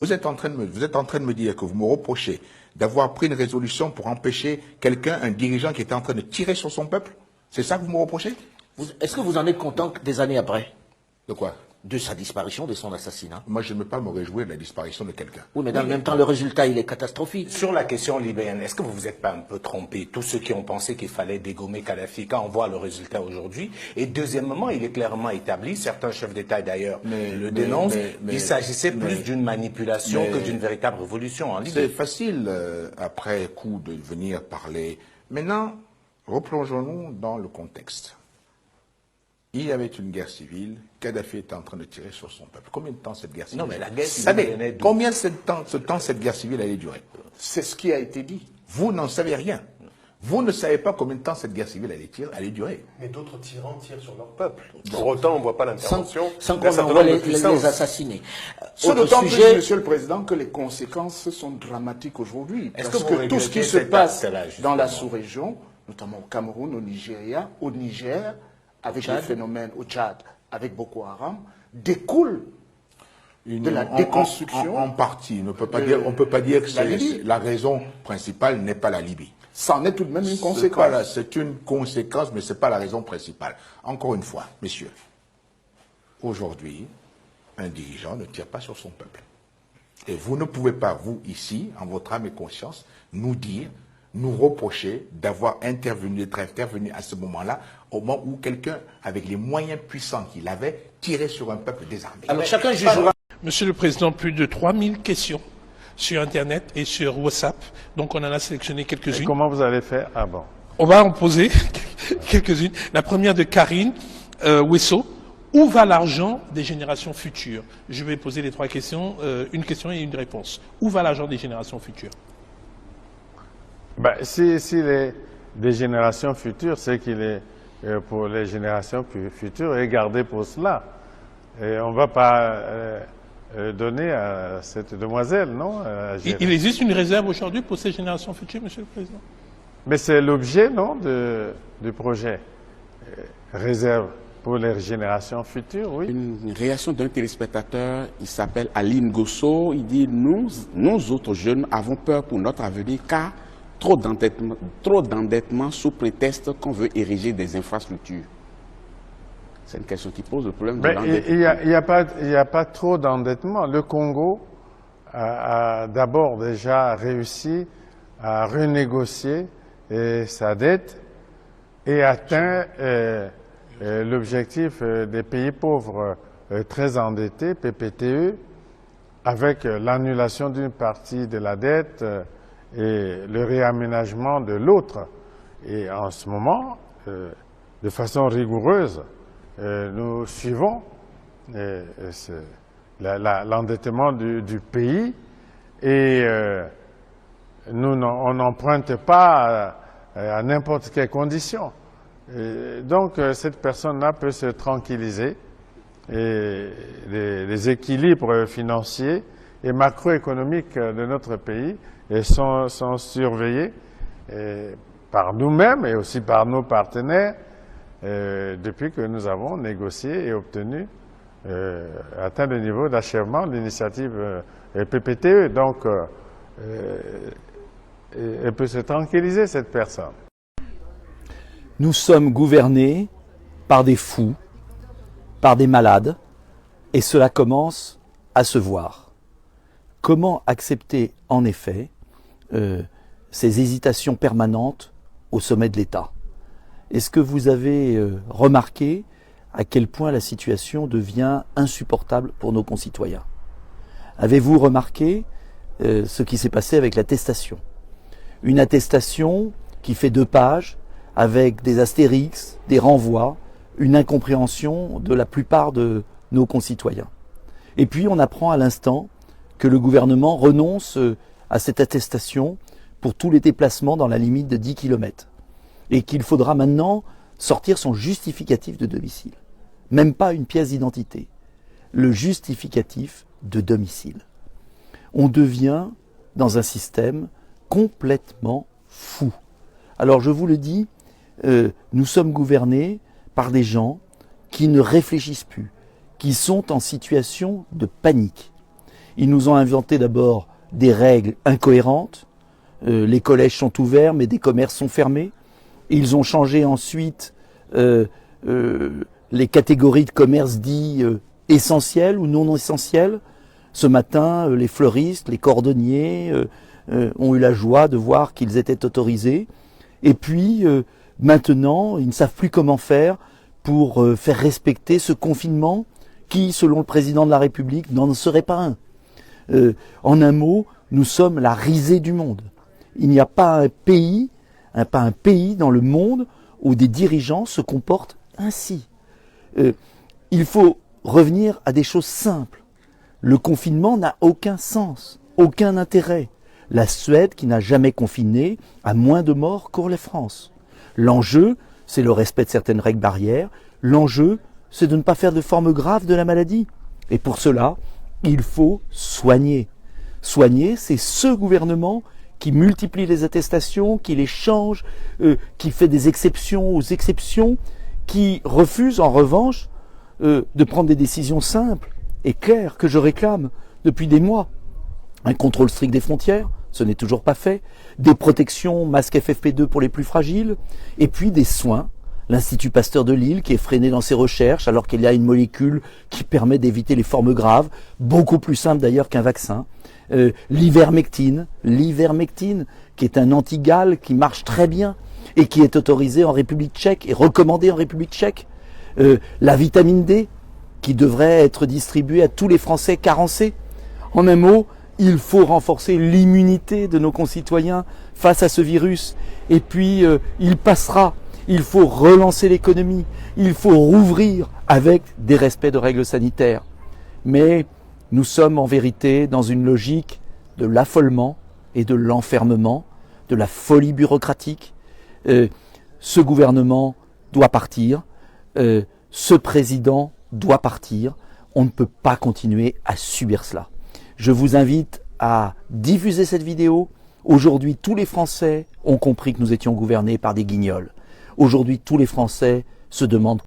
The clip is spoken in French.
Vous êtes en train de me dire que vous me reprochez d'avoir pris une résolution pour empêcher quelqu'un, un dirigeant qui était en train de tirer sur son peuple? C'est ça que vous me reprochez? Est-ce que vous en êtes content des années après? De quoi? De sa disparition, de son assassinat. Moi, je ne veux pas me réjouir de la disparition de quelqu'un. Oui, mais dans le même temps, le résultat, il est catastrophique. Sur la question libérienne, est-ce que vous vous êtes pas un peu trompé, tous ceux qui ont pensé qu'il fallait dégommer Kadhafi, quand on voit le résultat aujourd'hui? Et deuxièmement, il est clairement établi, certains chefs d'État d'ailleurs le dénoncent, il s'agissait plus d'une manipulation que d'une véritable révolution en Libye. C'est facile, après coup, de venir parler. Maintenant, replongeons-nous dans le contexte. Il y avait une guerre civile, Kadhafi était en train de tirer sur son peuple. Combien de temps cette guerre civile? Non, mais la guerre civile venait d'où? Combien de temps cette guerre civile allait durer? C'est ce qui a été dit. Vous n'en savez rien. Vous ne savez pas combien de temps cette guerre civile allait durer. Mais d'autres tyrans tirent sur leur peuple. Pour autant, on ne voit pas l'intervention Sans d'un qu'on certain envoie nombre de les puissances. assassiner. C'est Autre d'autant plus, sujet, Monsieur le Président, que les conséquences sont dramatiques aujourd'hui. Est-ce Parce que vous que tout ce qui regrettez se cet passe acte-là, dans la justement? sous-région, notamment au Cameroun, au Nigeria, au Niger, avec les phénomènes au Tchad, avec Boko Haram, découle de la déconstruction. En partie. On ne peut pas dire que la raison principale n'est pas la Libye. Ça en est tout de même une conséquence. C'est une conséquence, mais ce n'est pas la raison principale. Encore une fois, messieurs, aujourd'hui, un dirigeant ne tire pas sur son peuple. Et vous ne pouvez pas, vous, ici, en votre âme et conscience, nous reprocher d'avoir d'être intervenu à ce moment-là, au moment où quelqu'un, avec les moyens puissants qu'il avait, tirait sur un peuple désarmé. alors chacun jugera. Monsieur le Président, plus de 3000 questions sur Internet et sur WhatsApp. Donc on en a sélectionné quelques-unes. Comment vous allez faire? Ah bon. On va en poser quelques-unes. La première de Karine Wessel. Où va l'argent des générations futures? Je vais poser les trois questions, une question et une réponse. Où va l'argent des générations futures? Ben, si les des générations futures, c'est qu'il est pour les générations futures et gardé pour cela. Et on ne va pas donner à cette demoiselle, non? Il existe une réserve aujourd'hui pour ces générations futures, Monsieur le Président? Mais c'est l'objet, non, du projet. Réserve pour les générations futures, oui. Une réaction d'un téléspectateur, il s'appelle Aline Gosso, il dit nous autres jeunes avons peur pour notre avenir car trop d'endettement sous prétexte qu'on veut ériger des infrastructures. C'est une question qui pose le problème de l'endettement. Il n'y a pas trop d'endettement. Le Congo a d'abord déjà réussi à renégocier sa dette et atteint l'objectif des pays pauvres très endettés, PPTE, avec l'annulation d'une partie de la dette et le réaménagement de l'autre. Et en ce moment, de façon rigoureuse, nous suivons l'endettement du pays et on n'emprunte pas à n'importe quelle condition. Donc cette personne-là peut se tranquilliser et les équilibres financiers et macroéconomiques de notre pays sont surveillés par nous-mêmes et aussi par nos partenaires depuis que nous avons négocié et obtenu atteint le niveau d'achèvement de l'initiative PPTE. Donc elle peut se tranquilliser, cette personne. Nous sommes gouvernés par des fous, par des malades, et cela commence à se voir. Comment accepter, en effet, ces hésitations permanentes au sommet de l'État? Est-ce que vous avez remarqué à quel point la situation devient insupportable pour nos concitoyens? Avez-vous remarqué ce qui s'est passé avec l'attestation? Une attestation qui fait 2 pages, avec des astérix, des renvois, une incompréhension de la plupart de nos concitoyens. Et puis on apprend à l'instant que le gouvernement renonce à cette attestation pour tous les déplacements dans la limite de 10 km. Et qu'il faudra maintenant sortir son justificatif de domicile. Même pas une pièce d'identité. Le justificatif de domicile. On devient dans un système complètement fou. Alors je vous le dis, nous sommes gouvernés par des gens qui ne réfléchissent plus, qui sont en situation de panique. Ils nous ont inventé d'abord des règles incohérentes. Les collèges sont ouverts, mais des commerces sont fermés. Ils ont changé ensuite les catégories de commerce dits essentiels ou non essentiels. Ce matin, les fleuristes, les cordonniers ont eu la joie de voir qu'ils étaient autorisés. Et puis, maintenant, ils ne savent plus comment faire pour faire respecter ce confinement qui, selon le président de la République, n'en serait pas un. En un mot, nous sommes la risée du monde. Il n'y a pas un pays dans le monde où des dirigeants se comportent ainsi. Il faut revenir à des choses simples. Le confinement n'a aucun sens, aucun intérêt. La Suède, qui n'a jamais confiné, a moins de morts que la France. L'enjeu, c'est le respect de certaines règles barrières. L'enjeu, c'est de ne pas faire de forme grave de la maladie. Et pour cela, il faut soigner. Soigner, c'est ce gouvernement qui multiplie les attestations, qui les change, qui fait des exceptions aux exceptions, qui refuse en revanche de prendre des décisions simples et claires que je réclame depuis des mois. Un contrôle strict des frontières, ce n'est toujours pas fait, des protections masques FFP2 pour les plus fragiles, et puis des soins. L'Institut Pasteur de Lille qui est freiné dans ses recherches alors qu'il y a une molécule qui permet d'éviter les formes graves, beaucoup plus simple d'ailleurs qu'un vaccin. L'ivermectine, qui est un antigale qui marche très bien et qui est autorisé en République tchèque et recommandé en République tchèque. La vitamine D, qui devrait être distribuée à tous les Français carencés. En un mot, il faut renforcer l'immunité de nos concitoyens face à ce virus. Et puis, il passera. Il faut relancer l'économie. Il faut rouvrir avec des respects de règles sanitaires. Mais nous sommes en vérité dans une logique de l'affolement et de l'enfermement, de la folie bureaucratique. Ce gouvernement doit partir. Ce président doit partir. On ne peut pas continuer à subir cela. Je vous invite à diffuser cette vidéo. Aujourd'hui, tous les Français ont compris que nous étions gouvernés par des guignols. Aujourd'hui, tous les Français se demandent